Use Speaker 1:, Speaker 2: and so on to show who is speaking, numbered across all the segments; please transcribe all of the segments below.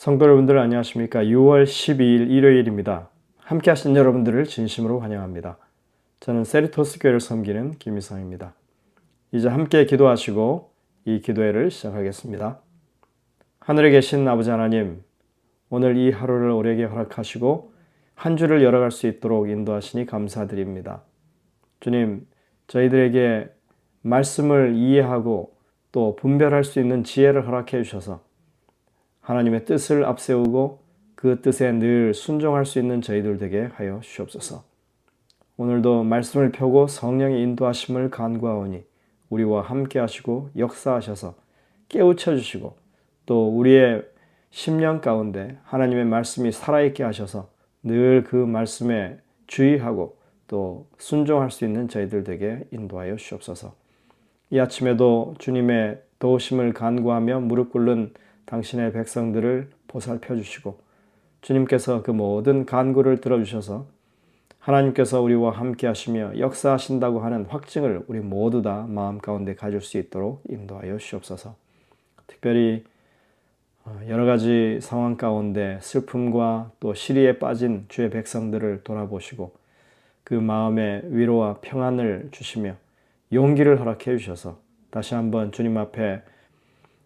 Speaker 1: 성도 여러분들 안녕하십니까? 6월 12일 일요일입니다. 함께 하신 여러분들을 진심으로 환영합니다. 저는 세리토스 교회를 섬기는 김희성입니다. 이제 함께 기도하시고 이 기도회를 시작하겠습니다. 하늘에 계신 아버지 하나님, 오늘 이 하루를 우리에게 허락하시고 한 주를 열어갈 수 있도록 인도하시니 감사드립니다. 주님, 저희들에게 말씀을 이해하고 또 분별할 수 있는 지혜를 허락해 주셔서 하나님의 뜻을 앞세우고 그 뜻에 늘 순종할 수 있는 저희들 되게 하여 주옵소서. 오늘도 말씀을 펴고 성령의 인도하심을 간구하오니 우리와 함께 하시고 역사하셔서 깨우쳐 주시고 또 우리의 심령 가운데 하나님의 말씀이 살아있게 하셔서 늘 그 말씀에 주의하고 또 순종할 수 있는 저희들 되게 인도하여 주옵소서. 이 아침에도 주님의 도우심을 간구하며 무릎 꿇는 당신의 백성들을 보살펴 주시고 주님께서 그 모든 간구를 들어주셔서 하나님께서 우리와 함께 하시며 역사하신다고 하는 확증을 우리 모두 다 마음 가운데 가질 수 있도록 인도하여 주옵소서. 특별히 여러 가지 상황 가운데 슬픔과 또 시리에 빠진 주의 백성들을 돌아보시고 그 마음에 위로와 평안을 주시며 용기를 허락해 주셔서 다시 한번 주님 앞에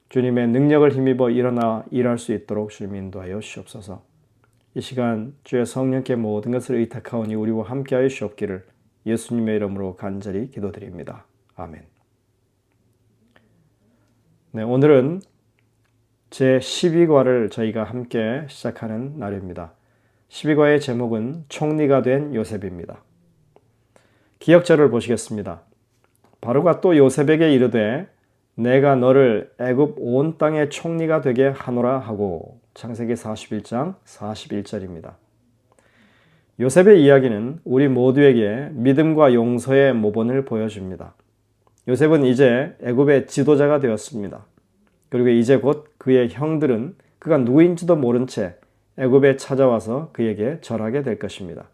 Speaker 1: 주님의 능력을 힘입어 일어나 일할 수 있도록 주님 인도하여 주옵소서. 이 시간 주의 성령께 모든 것을 의탁하오니 우리와 함께하여 주옵기를 예수님의 이름으로 간절히 기도드립니다. 아멘. 네, 오늘은 제12과를 저희가 함께 시작하는 날입니다. 12과의 제목은 총리가 된 요셉입니다. 기역절을 보시겠습니다. 바로가 또 요셉에게 이르되 내가 너를 애굽 온 땅의 총리가 되게 하노라 하고 창세기 41장 41절입니다. 요셉의 이야기는 우리 모두에게 믿음과 용서의 모본을 보여줍니다. 요셉은 이제 애굽의 지도자가 되었습니다. 그리고 이제 곧 그의 형들은 그가 누구인지도 모른 채 애굽에 찾아와서 그에게 절하게 될 것입니다.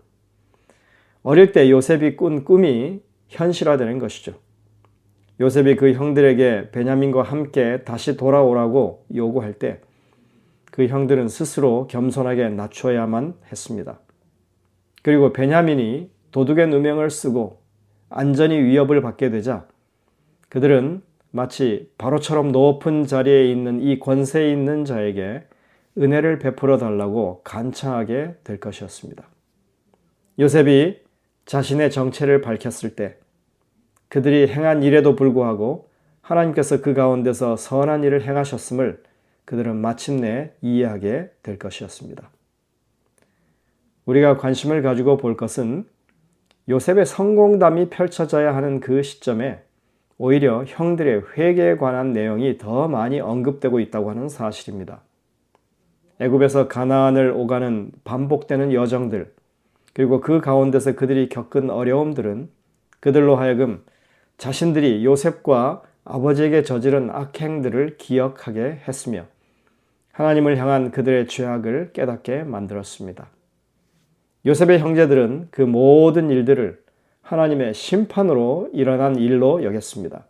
Speaker 1: 어릴 때 요셉이 꾼 꿈이 현실화되는 것이죠. 요셉이 그 형들에게 베냐민과 함께 다시 돌아오라고 요구할 때 그 형들은 스스로 겸손하게 낮춰야만 했습니다. 그리고 베냐민이 도둑의 누명을 쓰고 안전이 위협을 받게 되자 그들은 마치 바로처럼 높은 자리에 있는 이 권세 있는 자에게 은혜를 베풀어 달라고 간청하게 될 것이었습니다. 요셉이 자신의 정체를 밝혔을 때 그들이 행한 일에도 불구하고 하나님께서 그 가운데서 선한 일을 행하셨음을 그들은 마침내 이해하게 될 것이었습니다. 우리가 관심을 가지고 볼 것은 요셉의 성공담이 펼쳐져야 하는 그 시점에 오히려 형들의 회개에 관한 내용이 더 많이 언급되고 있다고 하는 사실입니다. 애굽에서 가나안을 오가는 반복되는 여정들, 그리고 그 가운데서 그들이 겪은 어려움들은 그들로 하여금 자신들이 요셉과 아버지에게 저지른 악행들을 기억하게 했으며 하나님을 향한 그들의 죄악을 깨닫게 만들었습니다. 요셉의 형제들은 그 모든 일들을 하나님의 심판으로 일어난 일로 여겼습니다.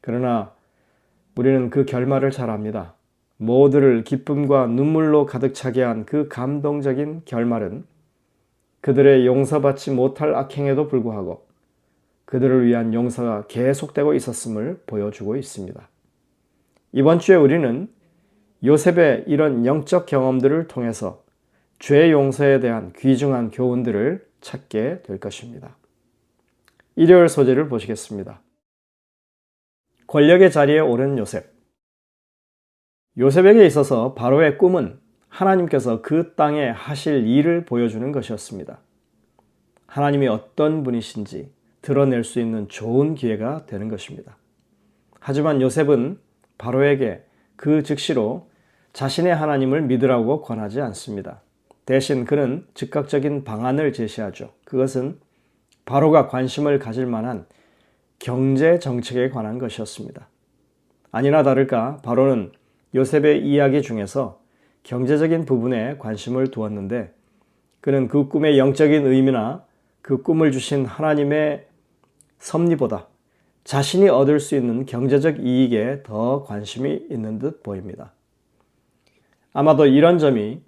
Speaker 1: 그러나 우리는 그 결말을 잘 압니다. 모두를 기쁨과 눈물로 가득 차게 한 그 감동적인 결말은 그들의 용서받지 못할 악행에도 불구하고 그들을 위한 용서가 계속되고 있었음을 보여주고 있습니다. 이번 주에 우리는 요셉의 이런 영적 경험들을 통해서 죄 용서에 대한 귀중한 교훈들을 찾게 될 것입니다. 일요일 소재를 보시겠습니다. 권력의 자리에 오른 요셉. 요셉에게 있어서 바로의 꿈은 하나님께서 그 땅에 하실 일을 보여주는 것이었습니다. 하나님이 어떤 분이신지 드러낼 수 있는 좋은 기회가 되는 것입니다. 하지만 요셉은 바로에게 그 즉시로 자신의 하나님을 믿으라고 권하지 않습니다. 대신 그는 즉각적인 방안을 제시하죠. 그것은 바로가 관심을 가질 만한 경제 정책에 관한 것이었습니다. 아니나 다를까 바로는 요셉의 이야기 중에서 경제적인 부분에 관심을 두었는데 그는 그 꿈의 영적인 의미나 그 꿈을 주신 하나님의 섭리보다 자신이 얻을 수 있는 경제적 이익에 더 관심이 있는 듯 보입니다. 아마도 이런 점이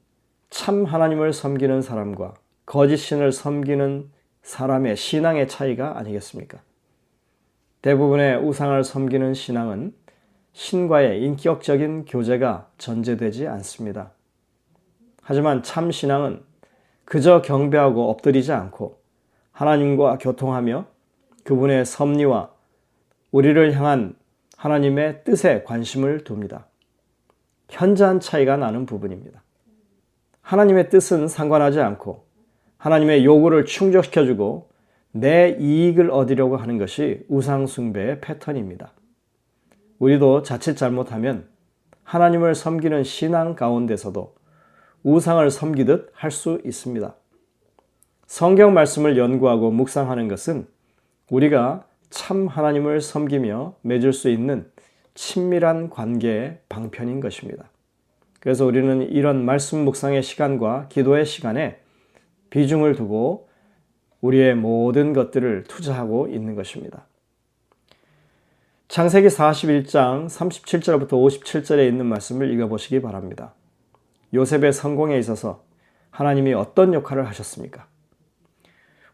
Speaker 1: 참 하나님을 섬기는 사람과 거짓 신을 섬기는 사람의 신앙의 차이가 아니겠습니까? 대부분의 우상을 섬기는 신앙은 신과의 인격적인 교제가 전제되지 않습니다. 하지만 참 신앙은 그저 경배하고 엎드리지 않고 하나님과 교통하며 그분의 섭리와 우리를 향한 하나님의 뜻에 관심을 둡니다. 현저한 차이가 나는 부분입니다. 하나님의 뜻은 상관하지 않고 하나님의 요구를 충족시켜주고 내 이익을 얻으려고 하는 것이 우상 숭배의 패턴입니다. 우리도 자칫 잘못하면 하나님을 섬기는 신앙 가운데서도 우상을 섬기듯 할 수 있습니다. 성경 말씀을 연구하고 묵상하는 것은 우리가 참 하나님을 섬기며 맺을 수 있는 친밀한 관계의 방편인 것입니다. 그래서 우리는 이런 말씀 묵상의 시간과 기도의 시간에 비중을 두고 우리의 모든 것들을 투자하고 있는 것입니다. 창세기 41장 37절부터 57절에 있는 말씀을 읽어보시기 바랍니다. 요셉의 성공에 있어서 하나님이 어떤 역할을 하셨습니까?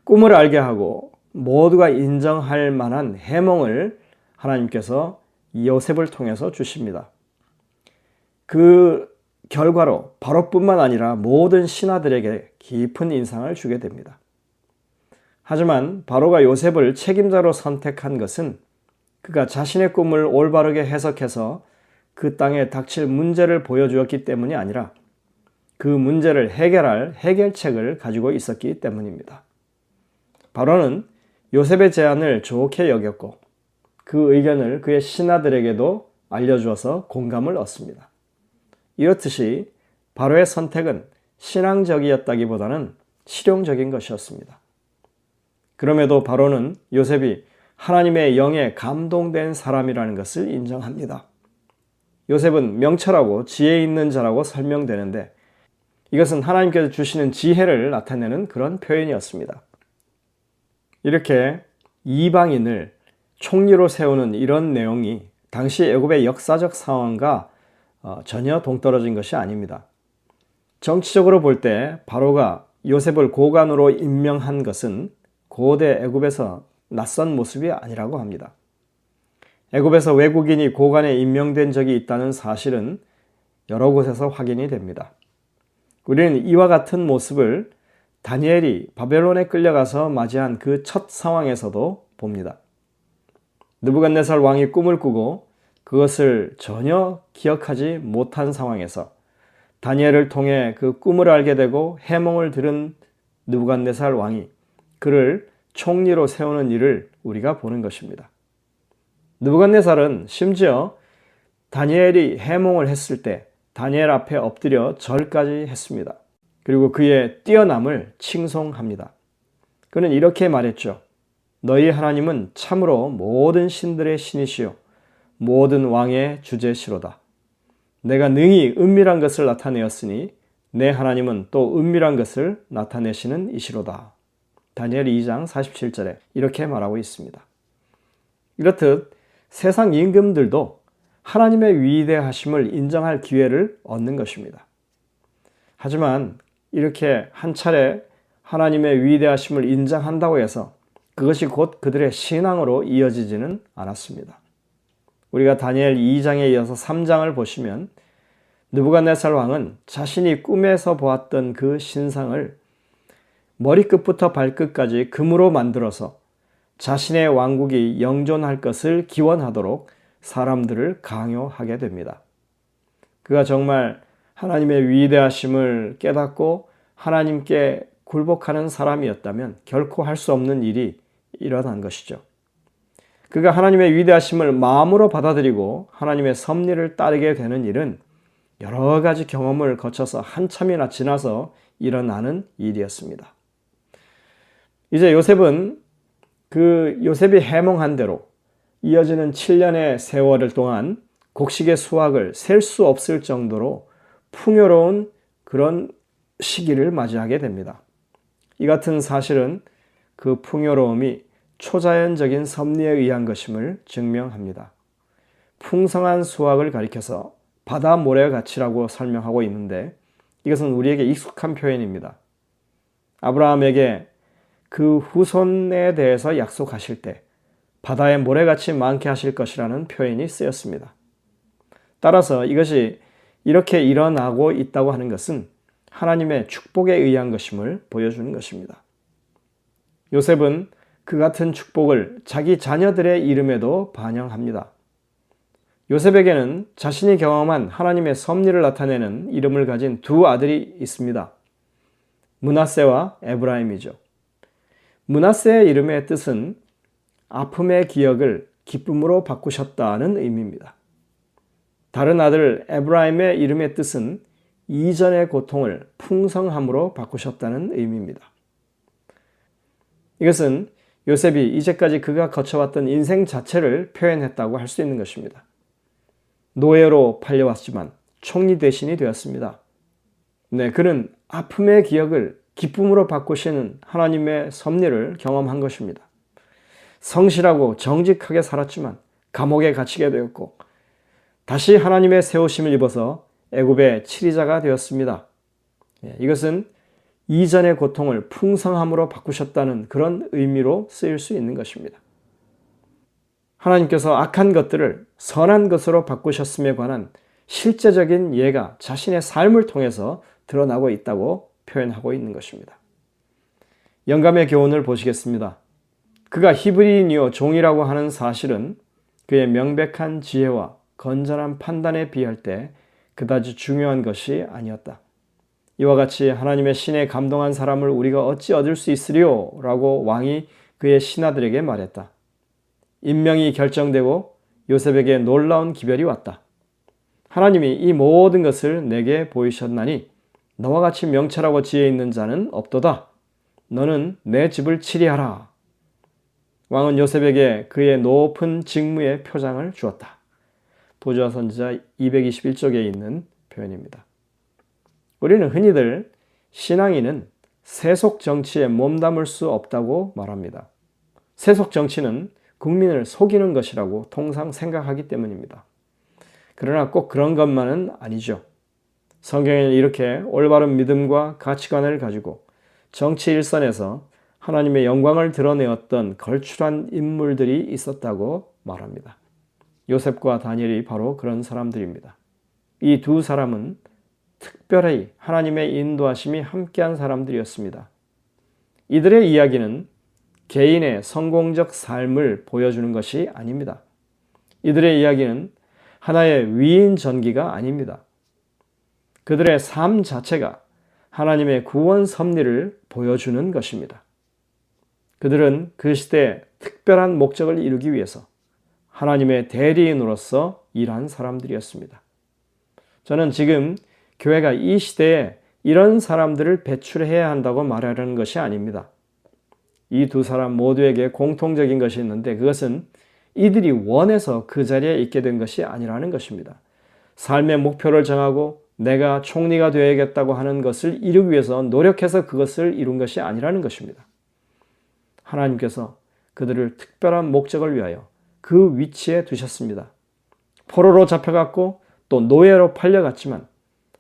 Speaker 1: 꿈을 알게 하고 모두가 인정할 만한 해몽을 하나님께서 요셉을 통해서 주십니다. 그 결과로 바로뿐만 아니라 모든 신하들에게 깊은 인상을 주게 됩니다. 하지만 바로가 요셉을 책임자로 선택한 것은 그가 자신의 꿈을 올바르게 해석해서 그 땅에 닥칠 문제를 보여주었기 때문이 아니라 그 문제를 해결할 해결책을 가지고 있었기 때문입니다. 바로는 요셉의 제안을 좋게 여겼고 그 의견을 그의 신하들에게도 알려주어서 공감을 얻습니다. 이렇듯이 바로의 선택은 신앙적이었다기보다는 실용적인 것이었습니다. 그럼에도 바로는 요셉이 하나님의 영에 감동된 사람이라는 것을 인정합니다. 요셉은 명철하고 지혜 있는 자라고 설명되는데 이것은 하나님께서 주시는 지혜를 나타내는 그런 표현이었습니다. 이렇게 이방인을 총리로 세우는 이런 내용이 당시 애굽의 역사적 상황과 전혀 동떨어진 것이 아닙니다. 정치적으로 볼 때 바로가 요셉을 고관으로 임명한 것은 고대 애굽에서 낯선 모습이 아니라고 합니다. 애굽에서 외국인이 고관에 임명된 적이 있다는 사실은 여러 곳에서 확인이 됩니다. 우리는 이와 같은 모습을 다니엘이 바벨론에 끌려가서 맞이한 그 첫 상황에서도 봅니다. 느부갓네살 왕이 꿈을 꾸고 그것을 전혀 기억하지 못한 상황에서 다니엘을 통해 그 꿈을 알게 되고 해몽을 들은 느부갓네살 왕이 그를 총리로 세우는 일을 우리가 보는 것입니다. 느부갓네살은 심지어 다니엘이 해몽을 했을 때 다니엘 앞에 엎드려 절까지 했습니다. 그리고 그의 뛰어남을 칭송합니다. 그는 이렇게 말했죠. 너희 하나님은 참으로 모든 신들의 신이시요 모든 왕의 주제시로다. 내가 능히 은밀한 것을 나타내었으니 내 하나님은 또 은밀한 것을 나타내시는 이시로다. 다니엘 2장 47절에 이렇게 말하고 있습니다. 이렇듯 세상 임금들도 하나님의 위대하심을 인정할 기회를 얻는 것입니다. 하지만 이렇게 한 차례 하나님의 위대하심을 인정한다고 해서 그것이 곧 그들의 신앙으로 이어지지는 않았습니다. 우리가 다니엘 2장에 이어서 3장을 보시면 느부갓네살 왕은 자신이 꿈에서 보았던 그 신상을 머리끝부터 발끝까지 금으로 만들어서 자신의 왕국이 영존할 것을 기원하도록 사람들을 강요하게 됩니다. 그가 정말 하나님의 위대하심을 깨닫고 하나님께 굴복하는 사람이었다면 결코 할 수 없는 일이 일어난 것이죠. 그가 하나님의 위대하심을 마음으로 받아들이고 하나님의 섭리를 따르게 되는 일은 여러 가지 경험을 거쳐서 한참이나 지나서 일어나는 일이었습니다. 이제 요셉은 그 요셉이 해몽한 대로 이어지는 7년의 세월을 동안 곡식의 수확을 셀 수 없을 정도로 풍요로운 그런 시기를 맞이하게 됩니다. 이 같은 사실은 그 풍요로움이 초자연적인 섭리에 의한 것임을 증명합니다. 풍성한 수확을 가리켜서 바다 모래같이라고 설명하고 있는데 이것은 우리에게 익숙한 표현입니다. 아브라함에게 그 후손에 대해서 약속하실 때 바다의 모래같이 많게 하실 것이라는 표현이 쓰였습니다. 따라서 이것이 이렇게 일어나고 있다고 하는 것은 하나님의 축복에 의한 것임을 보여주는 것입니다. 요셉은 그 같은 축복을 자기 자녀들의 이름에도 반영합니다. 요셉에게는 자신이 경험한 하나님의 섭리를 나타내는 이름을 가진 두 아들이 있습니다. 므낫세와 에브라임이죠. 므낫세의 이름의 뜻은 아픔의 기억을 기쁨으로 바꾸셨다는 의미입니다. 다른 아들 에브라임의 이름의 뜻은 이전의 고통을 풍성함으로 바꾸셨다는 의미입니다. 이것은 요셉이 이제까지 그가 거쳐왔던 인생 자체를 표현했다고 할 수 있는 것입니다. 노예로 팔려왔지만 총리 대신이 되었습니다. 그는 아픔의 기억을 기쁨으로 바꾸시는 하나님의 섭리를 경험한 것입니다. 성실하고 정직하게 살았지만 감옥에 갇히게 되었고 다시 하나님의 세우심을 입어서 애굽의 치리자가 되었습니다. 이것은 이전의 고통을 풍성함으로 바꾸셨다는 그런 의미로 쓰일 수 있는 것입니다. 하나님께서 악한 것들을 선한 것으로 바꾸셨음에 관한 실제적인 예가 자신의 삶을 통해서 드러나고 있다고 표현하고 있는 것입니다. 영감의 교훈을 보시겠습니다. 그가 히브리인이요 종이라고 하는 사실은 그의 명백한 지혜와 건전한 판단에 비할 때 그다지 중요한 것이 아니었다. 이와 같이 하나님의 신에 감동한 사람을 우리가 어찌 얻을 수 있으리요? 라고 왕이 그의 신하들에게 말했다. 임명이 결정되고 요셉에게 놀라운 기별이 왔다. 하나님이 이 모든 것을 내게 보이셨나니 너와 같이 명철하고 지혜 있는 자는 없도다. 너는 내 집을 치리하라. 왕은 요셉에게 그의 높은 직무의 표장을 주었다. 보좌 선지자 221쪽에 있는 표현입니다. 우리는 흔히들 신앙인은 세속 정치에 몸담을 수 없다고 말합니다. 세속 정치는 국민을 속이는 것이라고 통상 생각하기 때문입니다. 그러나 꼭 그런 것만은 아니죠. 성경에는 이렇게 올바른 믿음과 가치관을 가지고 정치 일선에서 하나님의 영광을 드러내었던 걸출한 인물들이 있었다고 말합니다. 요셉과 다니엘이 바로 그런 사람들입니다. 이 두 사람은 특별히 하나님의 인도하심이 함께한 사람들이었습니다. 이들의 이야기는 개인의 성공적 삶을 보여주는 것이 아닙니다. 이들의 이야기는 하나의 위인 전기가 아닙니다. 그들의 삶 자체가 하나님의 구원 섭리를 보여주는 것입니다. 그들은 그 시대에 특별한 목적을 이루기 위해서 하나님의 대리인으로서 일한 사람들이었습니다. 저는 지금 교회가 이 시대에 이런 사람들을 배출해야 한다고 말하려는 것이 아닙니다. 이 두 사람 모두에게 공통적인 것이 있는데 그것은 이들이 원해서 그 자리에 있게 된 것이 아니라는 것입니다. 삶의 목표를 정하고 내가 총리가 되어야겠다고 하는 것을 이루기 위해서 노력해서 그것을 이룬 것이 아니라는 것입니다. 하나님께서 그들을 특별한 목적을 위하여 그 위치에 두셨습니다. 포로로 잡혀갔고 또 노예로 팔려갔지만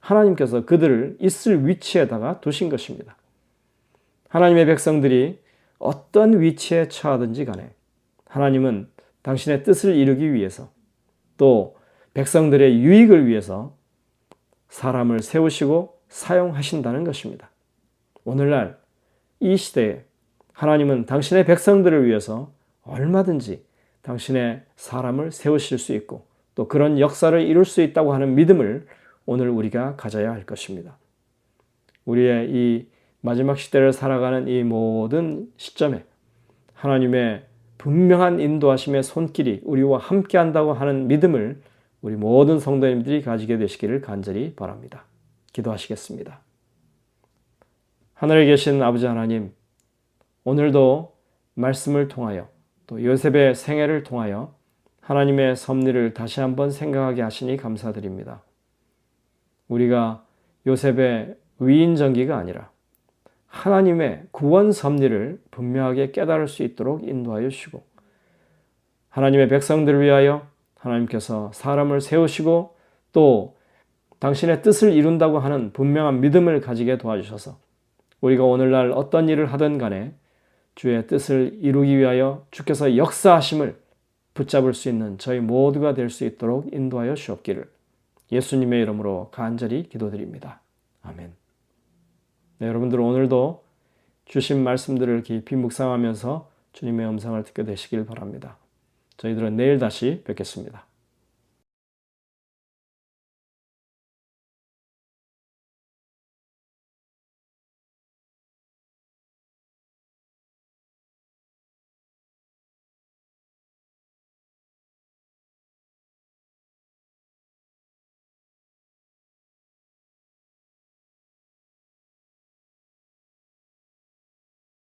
Speaker 1: 하나님께서 그들을 있을 위치에다가 두신 것입니다. 하나님의 백성들이 어떤 위치에 처하든지 간에 하나님은 당신의 뜻을 이루기 위해서 또 백성들의 유익을 위해서 사람을 세우시고 사용하신다는 것입니다. 오늘날 이 시대에 하나님은 당신의 백성들을 위해서 얼마든지 당신의 사람을 세우실 수 있고 또 그런 역사를 이룰 수 있다고 하는 믿음을 오늘 우리가 가져야 할 것입니다. 우리의 이 마지막 시대를 살아가는 이 모든 시점에 하나님의 분명한 인도하심의 손길이 우리와 함께 한다고 하는 믿음을 우리 모든 성도님들이 가지게 되시기를 간절히 바랍니다. 기도하시겠습니다. 하늘에 계신 아버지 하나님, 오늘도 말씀을 통하여 또 요셉의 생애를 통하여 하나님의 섭리를 다시 한번 생각하게 하시니 감사드립니다. 우리가 요셉의 위인전기가 아니라 하나님의 구원 섭리를 분명하게 깨달을 수 있도록 인도하여 주시고 하나님의 백성들을 위하여 하나님께서 사람을 세우시고 또 당신의 뜻을 이룬다고 하는 분명한 믿음을 가지게 도와주셔서 우리가 오늘날 어떤 일을 하든 간에 주의 뜻을 이루기 위하여 주께서 역사하심을 붙잡을 수 있는 저희 모두가 될 수 있도록 인도하여 주옵기를 예수님의 이름으로 간절히 기도드립니다. 아멘. 네, 여러분들 오늘도 주신 말씀들을 깊이 묵상하면서 주님의 음성을 듣게 되시길 바랍니다. 저희들은 내일 다시 뵙겠습니다.